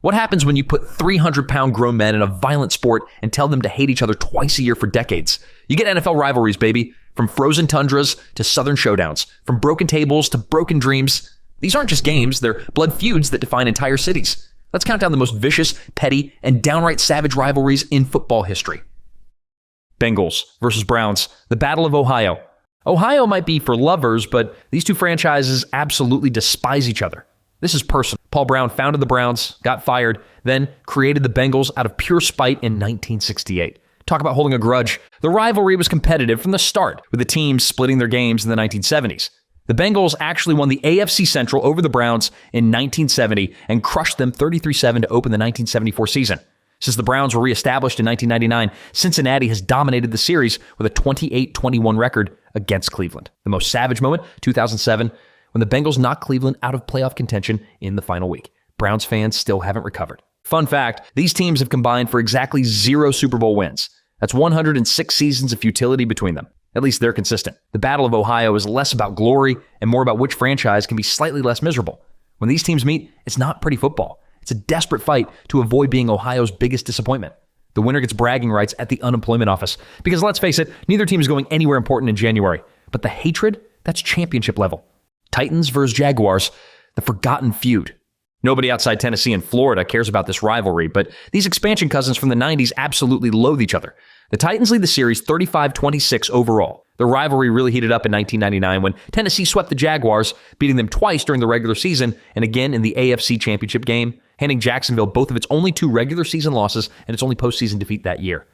What happens when you put 300-pound grown men in a violent sport and tell them to hate each other twice a year for decades? You get NFL rivalries, baby. From frozen tundras to southern showdowns. From broken tables to broken dreams. These aren't just games, they're blood feuds that define entire cities. Let's count down the most vicious, petty, and downright savage rivalries in football history. Bengals versus Browns, the Battle of Ohio. Ohio might be for lovers, but these two franchises absolutely despise each other. This is personal. Paul Brown founded the Browns, got fired, then created the Bengals out of pure spite in 1968. Talk about holding a grudge. The rivalry was competitive from the start, with the teams splitting their games in the 1970s. The Bengals actually won the AFC Central over the Browns in 1970 and crushed them 33-7 to open the 1974 season. Since the Browns were reestablished in 1999, Cincinnati has dominated the series with a 28-21 record against Cleveland. The most savage moment, 2007, when the Bengals knocked Cleveland out of playoff contention in the final week. Browns fans still haven't recovered. Fun fact, these teams have combined for exactly 0 Super Bowl wins. That's 106 seasons of futility between them. At least they're consistent. The Battle of Ohio is less about glory and more about which franchise can be slightly less miserable. When these teams meet, it's not pretty football. It's a desperate fight to avoid being Ohio's biggest disappointment. The winner gets bragging rights at the unemployment office. Because let's face it, neither team is going anywhere important in January. But the hatred, that's championship level. Titans versus Jaguars, the forgotten feud. Nobody outside Tennessee and Florida cares about this rivalry, but these expansion cousins from the 90s absolutely loathe each other. The Titans lead the series 35-26 overall. The rivalry really heated up in 1999 when Tennessee swept the Jaguars, beating them twice during the regular season and again in the AFC Championship game, handing Jacksonville both of its only 2 regular season losses and its only postseason defeat that year.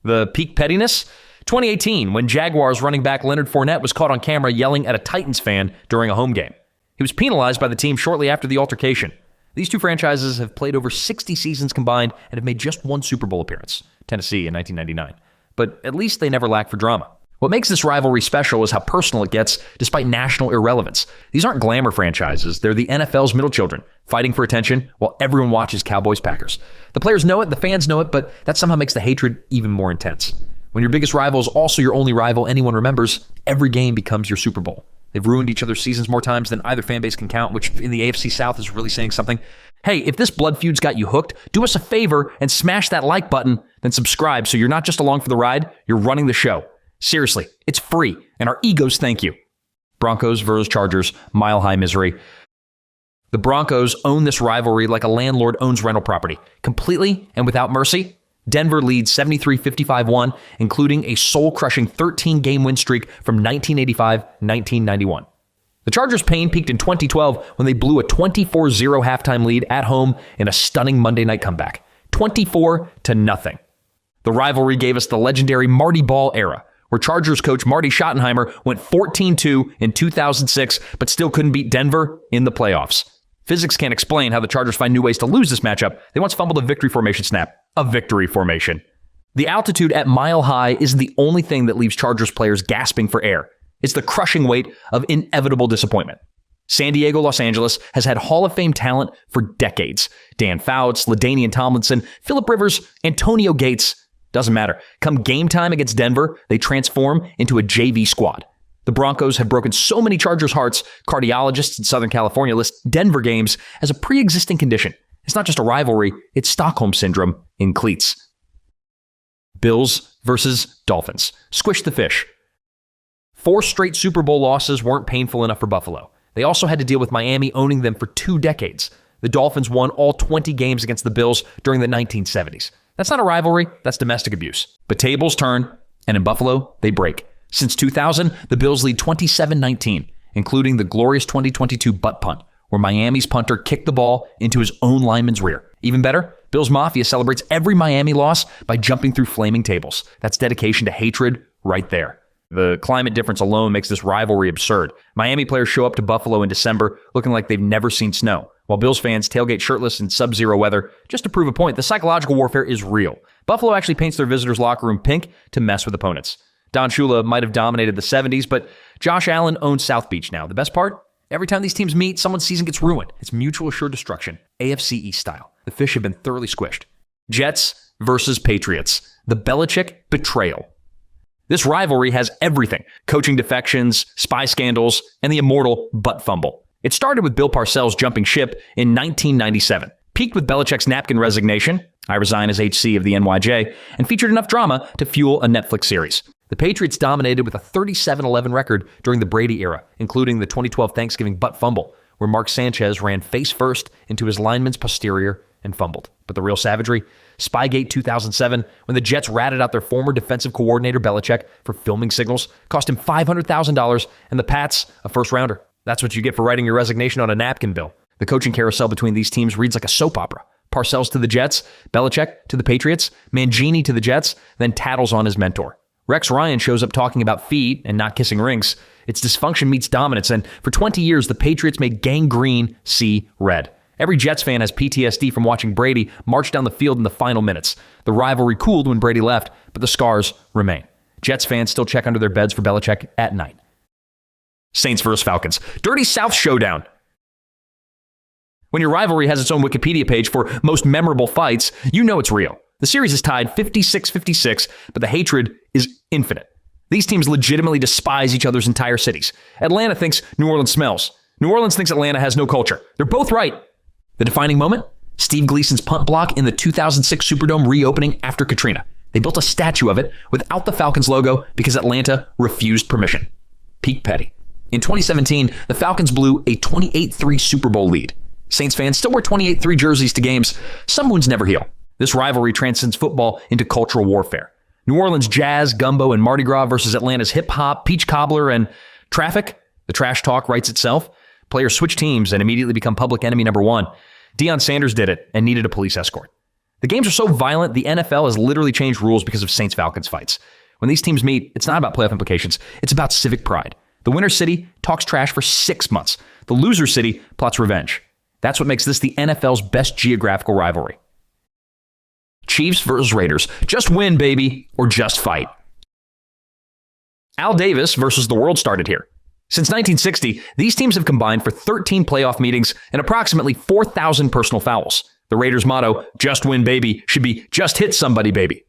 The peak pettiness? 2018, when Jaguars running back Leonard Fournette was caught on camera yelling at a Titans fan during a home game. He was penalized by the team shortly after the altercation. These two franchises have played over 60 seasons combined and have made just 1 Super Bowl appearance, Tennessee in 1999. But at least they never lack for drama. What makes this rivalry special is how personal it gets despite national irrelevance. These aren't glamour franchises. They're the NFL's middle children, fighting for attention while everyone watches Cowboys-Packers. The players know it, the fans know it, but that somehow makes the hatred even more intense. When your biggest rival is also your only rival anyone remembers, every game becomes your Super Bowl. They've ruined each other's seasons more times than either fan base can count, which in the AFC South is really saying something. Hey, if this blood feud's got you hooked, do us a favor and smash that like button, then subscribe so you're not just along for the ride, you're running the show. Seriously, it's free, and our egos thank you. Broncos versus Chargers, mile-high misery. The Broncos own this rivalry like a landlord owns rental property, completely and without mercy. Denver leads 73-55-1, including a soul-crushing 13-game win streak from 1985-1991. The Chargers' pain peaked in 2012 when they blew a 24-0 halftime lead at home in a stunning Monday night comeback. 24-0. The rivalry gave us the legendary Marty Ball era, where Chargers coach Marty Schottenheimer went 14-2 in 2006, but still couldn't beat Denver in the playoffs. Physics can't explain how the Chargers find new ways to lose this matchup. They once fumbled a victory formation snap. A victory formation. The altitude at Mile High isn't the only thing that leaves Chargers players gasping for air. It's the crushing weight of inevitable disappointment. San Diego, Los Angeles has had Hall of Fame talent for decades. Dan Fouts, LaDainian Tomlinson, Phillip Rivers, Antonio Gates. Doesn't matter. Come game time against Denver, they transform into a JV squad. The Broncos have broken so many Chargers' hearts, cardiologists in Southern California list Denver games as a pre-existing condition. It's not just a rivalry, it's Stockholm Syndrome in cleats. Bills versus Dolphins. Squish the fish. 4 straight Super Bowl losses weren't painful enough for Buffalo. They also had to deal with Miami owning them for 2 decades. The Dolphins won all 20 games against the Bills during the 1970s. That's not a rivalry, that's domestic abuse. But tables turn, and in Buffalo, they break. Since 2000, the Bills lead 27-19, including the glorious 2022 butt punt, where Miami's punter kicked the ball into his own lineman's rear. Even better, Bills Mafia celebrates every Miami loss by jumping through flaming tables. That's dedication to hatred right there. The climate difference alone makes this rivalry absurd. Miami players show up to Buffalo in December looking like they've never seen snow, while Bills fans tailgate shirtless in sub-zero weather. Just to prove a point, the psychological warfare is real. Buffalo actually paints their visitors' locker room pink to mess with opponents. Don Shula might have dominated the 70s, but Josh Allen owns South Beach now. The best part? Every time these teams meet, someone's season gets ruined. It's mutual assured destruction, AFC East style. The fish have been thoroughly squished. Jets versus Patriots. The Belichick betrayal. This rivalry has everything. Coaching defections, spy scandals, and the immortal butt fumble. It started with Bill Parcells jumping ship in 1997. peaked with Belichick's napkin resignation, I resign as HC of the NYJ, and featured enough drama to fuel a Netflix series. The Patriots dominated with a 37-11 record during the Brady era, including the 2012 Thanksgiving butt fumble, where Mark Sanchez ran face first into his lineman's posterior and fumbled. But the real savagery? Spygate 2007, when the Jets ratted out their former defensive coordinator Belichick for filming signals, cost him $500,000, and the Pats a first-rounder. That's what you get for writing your resignation on a napkin, Bill. The coaching carousel between these teams reads like a soap opera. Parcells to the Jets, Belichick to the Patriots, Mangini to the Jets, then tattles on his mentor. Rex Ryan shows up talking about feet and not kissing rings. It's dysfunction meets dominance, and for 20 years, the Patriots made gangrene see red. Every Jets fan has PTSD from watching Brady march down the field in the final minutes. The rivalry cooled when Brady left, but the scars remain. Jets fans still check under their beds for Belichick at night. Saints vs. Falcons. Dirty South showdown. When your rivalry has its own Wikipedia page for most memorable fights, you know it's real. The series is tied 56-56, but the hatred is infinite. These teams legitimately despise each other's entire cities. Atlanta thinks New Orleans smells. New Orleans thinks Atlanta has no culture. They're both right. The defining moment? Steve Gleason's punt block in the 2006 Superdome reopening after Katrina. They built a statue of it without the Falcons logo because Atlanta refused permission. Peak petty. In 2017, the Falcons blew a 28-3 Super Bowl lead. Saints fans still wear 28-3 jerseys to games. Some wounds never heal. This rivalry transcends football into cultural warfare. New Orleans jazz, gumbo, and Mardi Gras versus Atlanta's hip-hop, peach cobbler, and traffic. The trash talk writes itself. Players switch teams and immediately become public enemy number one. Deion Sanders did it and needed a police escort. The games are so violent, the NFL has literally changed rules because of Saints-Falcons fights. When these teams meet, it's not about playoff implications. It's about civic pride. The winner city talks trash for 6 months. The loser city plots revenge. That's what makes this the NFL's best geographical rivalry. Chiefs versus Raiders. Just win, baby, or just fight. Al Davis versus the world started here. Since 1960, these teams have combined for 13 playoff meetings and approximately 4,000 personal fouls. The Raiders' motto, just win, baby, should be just hit somebody, baby.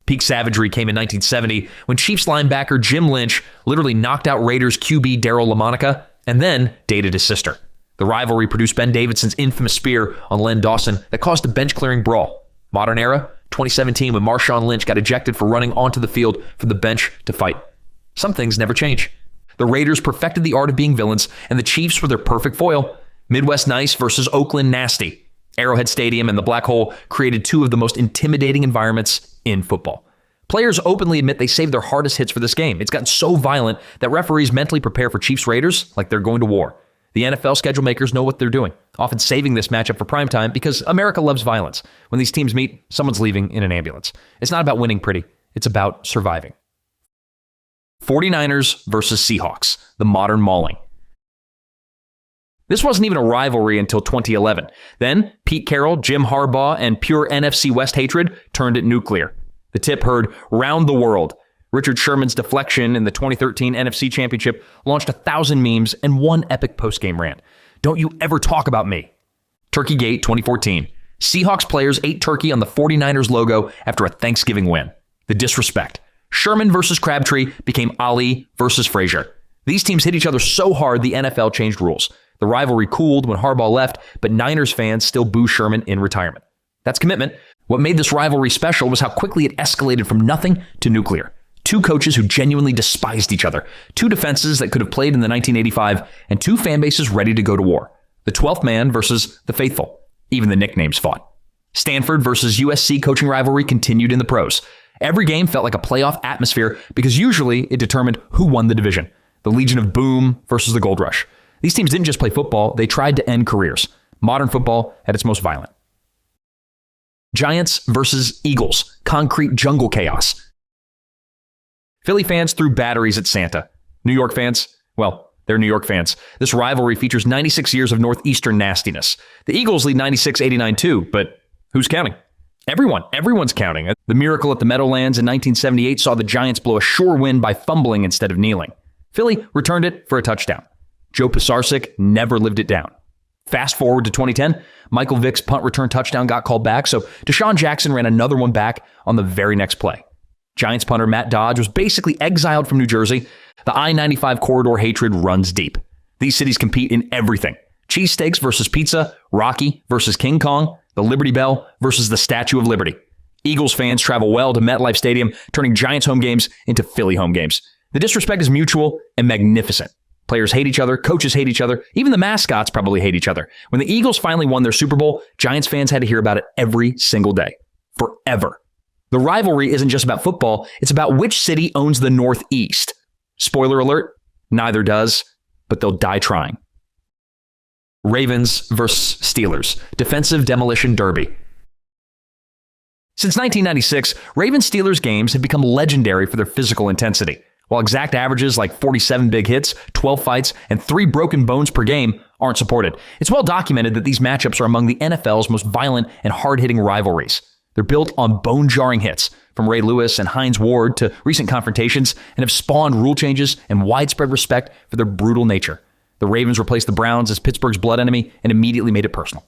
Peak savagery came in 1970 when Chiefs linebacker Jim Lynch literally knocked out Raiders QB Darryl LaMonica and then dated his sister. The rivalry produced Ben Davidson's infamous spear on Len Dawson that caused a bench-clearing brawl. Modern era, 2017 when Marshawn Lynch got ejected for running onto the field from the bench to fight. Some things never change. The Raiders perfected the art of being villains, and the Chiefs were their perfect foil. Midwest nice versus Oakland nasty. Arrowhead Stadium and the Black Hole created two of the most intimidating environments in football. Players openly admit they saved their hardest hits for this game. It's gotten so violent that referees mentally prepare for Chiefs Raiders like they're going to war. The NFL schedule makers know what they're doing, often saving this matchup for primetime because America loves violence. When these teams meet, someone's leaving in an ambulance. It's not about winning pretty. It's about surviving. 49ers versus Seahawks, the modern mauling. This wasn't even a rivalry until 2011. Then, Pete Carroll, Jim Harbaugh, and pure NFC West hatred turned it nuclear. The tip heard round the world. Richard Sherman's deflection in the 2013 NFC Championship launched 1,000 memes and one epic postgame rant. Don't you ever talk about me. Turkeygate 2014. Seahawks players ate turkey on the 49ers logo after a Thanksgiving win. The disrespect. Sherman versus Crabtree became Ali versus Frazier. These teams hit each other so hard the NFL changed rules. The rivalry cooled when Harbaugh left, but Niners fans still boo Sherman in retirement. That's commitment. What made this rivalry special was how quickly it escalated from nothing to nuclear. Two coaches who genuinely despised each other. Two defenses that could have played in the 1985, and two fan bases ready to go to war. The 12th man versus the faithful. Even the nicknames fought. Stanford versus USC coaching rivalry continued in the pros. Every game felt like a playoff atmosphere because usually it determined who won the division. The Legion of Boom versus the Gold Rush. These teams didn't just play football, they tried to end careers. Modern football at its most violent. Giants versus Eagles. Concrete jungle chaos. Philly fans threw batteries at Santa. New York fans, well, they're New York fans. This rivalry features 96 years of Northeastern nastiness. The Eagles lead 96-89 too, but who's counting? Everyone's counting. The miracle at the Meadowlands in 1978 saw the Giants blow a sure win by fumbling instead of kneeling. Philly returned it for a touchdown. Joe Pisarcik never lived it down. Fast forward to 2010, Michael Vick's punt return touchdown got called back, so Deshaun Jackson ran another one back on the very next play. Giants punter Matt Dodge was basically exiled from New Jersey. The I-95 corridor hatred runs deep. These cities compete in everything. Cheesesteaks versus pizza, Rocky versus King Kong. The Liberty Bell versus the Statue of Liberty. Eagles fans travel well to MetLife Stadium, turning Giants home games into Philly home games. The disrespect is mutual and magnificent. Players hate each other, coaches hate each other, even the mascots probably hate each other. When the Eagles finally won their Super Bowl, Giants fans had to hear about it every single day. Forever. The rivalry isn't just about football, it's about which city owns the Northeast. Spoiler alert, neither does, but they'll die trying. Ravens versus Steelers. Defensive demolition derby. Since 1996, Ravens-Steelers games have become legendary for their physical intensity. While exact averages like 47 big hits, 12 fights, and 3 broken bones per game aren't supported, it's well documented that these matchups are among the NFL's most violent and hard-hitting rivalries. They're built on bone-jarring hits, from Ray Lewis and Hines Ward to recent confrontations, and have spawned rule changes and widespread respect for their brutal nature. The Ravens replaced the Browns as Pittsburgh's blood enemy and immediately made it personal.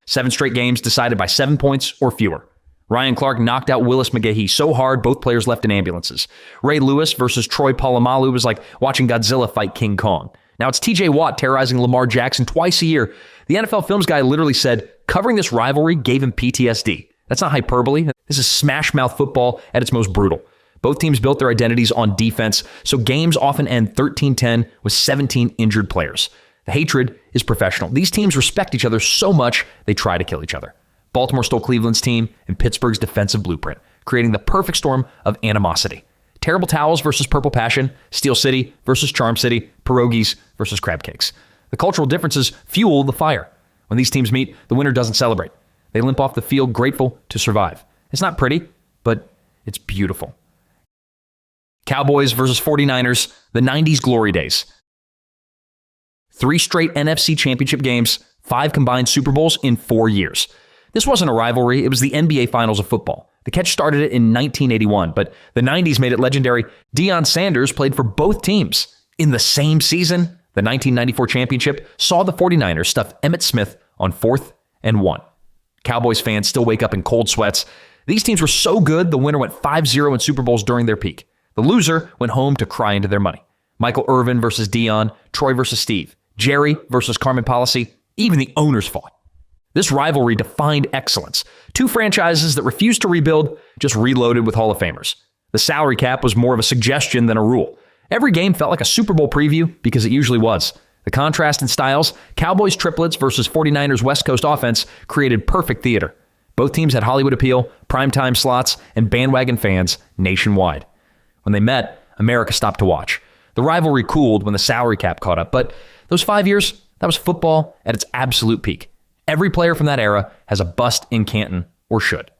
7 straight games decided by 7 points or fewer. Ryan Clark knocked out Willis McGahee so hard both players left in ambulances. Ray Lewis versus Troy Polamalu was like watching Godzilla fight King Kong. Now it's TJ Watt terrorizing Lamar Jackson twice a year. The NFL Films guy literally said, covering this rivalry gave him PTSD. That's not hyperbole. This is smash-mouth football at its most brutal. Both teams built their identities on defense, so games often end 13-10 with 17 injured players. The hatred is professional. These teams respect each other so much, they try to kill each other. Baltimore stole Cleveland's team and Pittsburgh's defensive blueprint, creating the perfect storm of animosity. Terrible Towels versus Purple Passion, Steel City versus Charm City, pierogies versus crab cakes. The cultural differences fuel the fire. When these teams meet, the winner doesn't celebrate. They limp off the field grateful to survive. It's not pretty, but it's beautiful. Cowboys versus 49ers, the 90s glory days. 3 straight NFC championship games, 5 combined Super Bowls in 4 years. This wasn't a rivalry, it was the NBA Finals of football. The catch started it in 1981, but the 90s made it legendary. Deion Sanders played for both teams. In the same season, the 1994 championship saw the 49ers stuff Emmitt Smith on 4th and 1. Cowboys fans still wake up in cold sweats. These teams were so good, the winner went 5-0 in Super Bowls during their peak. The loser went home to cry into their money. Michael Irvin versus Deion, Troy versus Steve, Jerry versus Carmen Policy, even the owners fought. This rivalry defined excellence. 2 franchises that refused to rebuild, just reloaded with Hall of Famers. The salary cap was more of a suggestion than a rule. Every game felt like a Super Bowl preview because it usually was. The contrast in styles, Cowboys triplets versus 49ers West Coast offense created perfect theater. Both teams had Hollywood appeal, primetime slots, and bandwagon fans nationwide. When they met, America stopped to watch. The rivalry cooled when the salary cap caught up, but those 5 years, that was football at its absolute peak. Every player from that era has a bust in Canton, or should.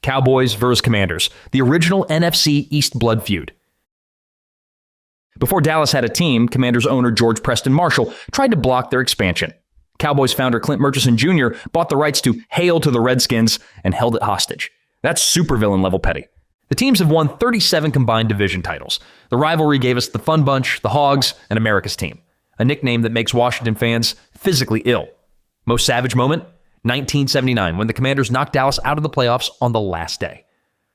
Cowboys versus Commanders, the original NFC East blood feud. Before Dallas had a team, Commanders owner George Preston Marshall tried to block their expansion. Cowboys founder Clint Murchison Jr. bought the rights to Hail to the Redskins and held it hostage. That's supervillain level petty. The teams have won 37 combined division titles. The rivalry gave us the Fun Bunch, the Hogs, and America's Team, a nickname that makes Washington fans physically ill. Most savage moment? 1979, when the Commanders knocked Dallas out of the playoffs on the last day.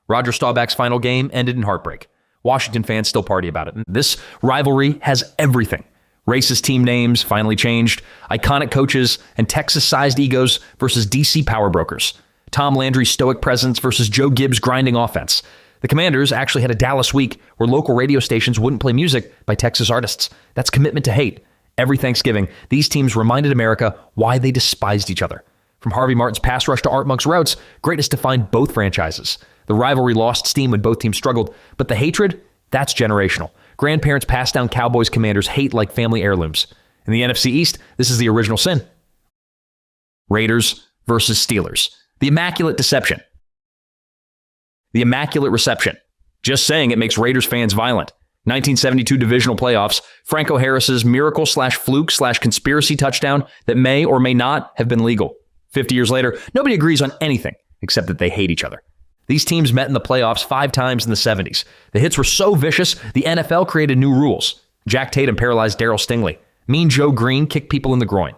Roger Staubach's final game ended in heartbreak. Washington fans still party about it. This rivalry has everything. Racist team names finally changed, iconic coaches, and Texas-sized egos versus DC power brokers. Tom Landry's stoic presence versus Joe Gibbs' grinding offense. The Commanders actually had a Dallas week where local radio stations wouldn't play music by Texas artists. That's commitment to hate. Every Thanksgiving, these teams reminded America why they despised each other. From Harvey Martin's pass rush to Art Monk's routes, greatness defined both franchises. The rivalry lost steam when both teams struggled, but the hatred, that's generational. Grandparents passed down Cowboys Commanders hate like family heirlooms. In the NFC East, this is the original sin. Raiders versus Steelers. The Immaculate Deception. The Immaculate Reception. Just saying it makes Raiders fans violent. 1972 divisional playoffs, Franco Harris's miracle/fluke/conspiracy touchdown that may or may not have been legal. 50 years later, nobody agrees on anything except that they hate each other. These teams met in the playoffs 5 times in the 70s. The hits were so vicious, the NFL created new rules. Jack Tatum paralyzed Darryl Stingley. Mean Joe Green kicked people in the groin.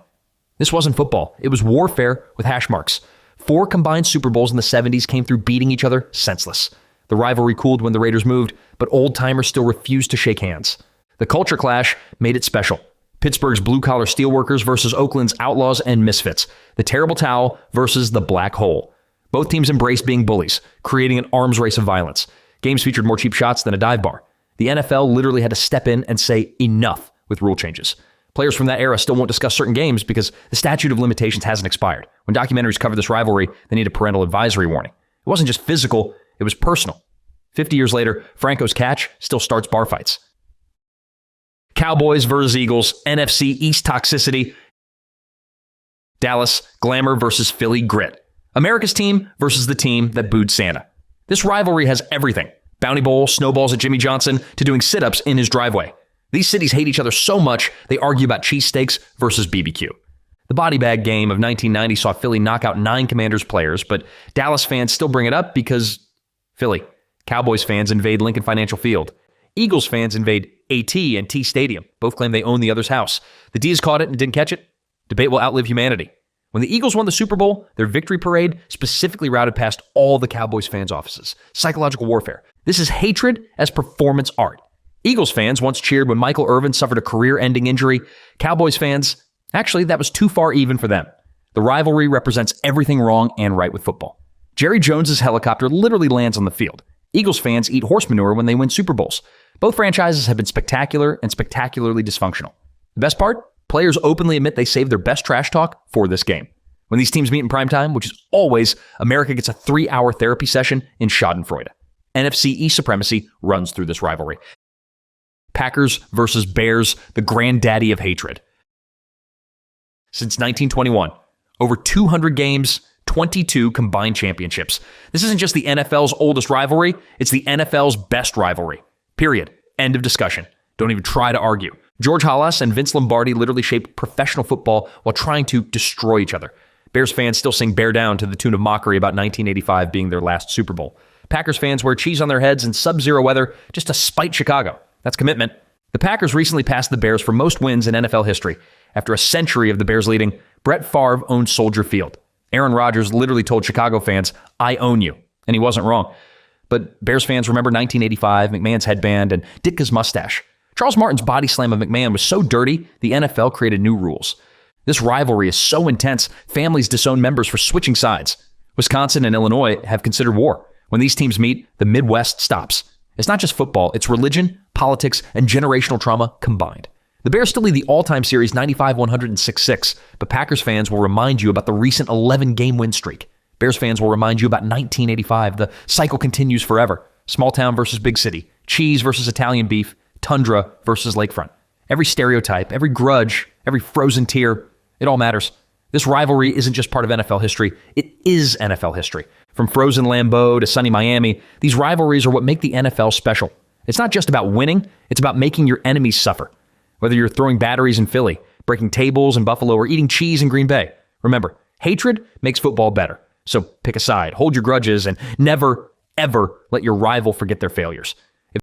This wasn't football. It was warfare with hash marks. 4 combined Super Bowls in the 70s came through beating each other senseless. The rivalry cooled when the Raiders moved, but old-timers still refused to shake hands. The culture clash made it special. Pittsburgh's blue-collar steelworkers versus Oakland's outlaws and misfits. The terrible towel versus the black hole. Both teams embraced being bullies, creating an arms race of violence. Games featured more cheap shots than a dive bar. The NFL literally had to step in and say enough with rule changes. Players from that era still won't discuss certain games because the statute of limitations hasn't expired. When documentaries cover this rivalry, they need a parental advisory warning. It wasn't just physical, it was personal. 50 years later, Franco's catch still starts bar fights. Cowboys versus Eagles, NFC East toxicity. Dallas, glamour versus Philly, grit. America's team versus the team that booed Santa. This rivalry has everything. Bounty Bowl, snowballs at Jimmy Johnson, to doing sit-ups in his driveway. These cities hate each other so much, they argue about cheesesteaks versus BBQ. The body bag game of 1990 saw Philly knock out 9 Commanders players, but Dallas fans still bring it up because Philly. Cowboys fans invade Lincoln Financial Field. Eagles fans invade AT&T Stadium. Both claim they own the other's house. The D's caught it and didn't catch it. Debate will outlive humanity. When the Eagles won the Super Bowl, their victory parade specifically routed past all the Cowboys fans' offices. Psychological warfare. This is hatred as performance art. Eagles fans once cheered when Michael Irvin suffered a career-ending injury. Cowboys fans, actually, that was too far even for them. The rivalry represents everything wrong and right with football. Jerry Jones's helicopter literally lands on the field. Eagles fans eat horse manure when they win Super Bowls. Both franchises have been spectacular and spectacularly dysfunctional. The best part? Players openly admit they saved their best trash talk for this game. When these teams meet in primetime, which is always, America gets a 3-hour therapy session in Schadenfreude. NFC East supremacy runs through this rivalry. Packers versus Bears, the granddaddy of hatred. Since 1921, over 200 games, 22 combined championships. This isn't just the NFL's oldest rivalry, it's the NFL's best rivalry. Period. End of discussion. Don't even try to argue. George Halas and Vince Lombardi literally shaped professional football while trying to destroy each other. Bears fans still sing "Bear Down" to the tune of mockery about 1985 being their last Super Bowl. Packers fans wear cheese on their heads in sub-zero weather just to spite Chicago. That's commitment. The Packers recently passed the Bears for most wins in NFL history. After a century of the Bears leading, Brett Favre owned Soldier Field. Aaron Rodgers literally told Chicago fans, "I own you." And he wasn't wrong. But Bears fans remember 1985, McMahon's headband, and Ditka's mustache. Charles Martin's body slam of McMahon was so dirty, the NFL created new rules. This rivalry is so intense, families disown members for switching sides. Wisconsin and Illinois have considered war. When these teams meet, the Midwest stops. It's not just football, it's religion, politics, and generational trauma combined. The Bears still lead the all-time series 95-106-6, but Packers fans will remind you about the recent 11-game win streak. Bears fans will remind you about 1985. The cycle continues forever. Small town versus big city. Cheese versus Italian beef. Tundra versus lakefront. Every stereotype, every grudge, every frozen tear, it all matters. This rivalry isn't just part of NFL history. It is NFL history. From frozen Lambeau to sunny Miami, these rivalries are what make the NFL special. It's not just about winning. It's about making your enemies suffer. Whether you're throwing batteries in Philly, breaking tables in Buffalo, or eating cheese in Green Bay, remember, hatred makes football better. So pick a side, hold your grudges, and never, ever let your rival forget their failures.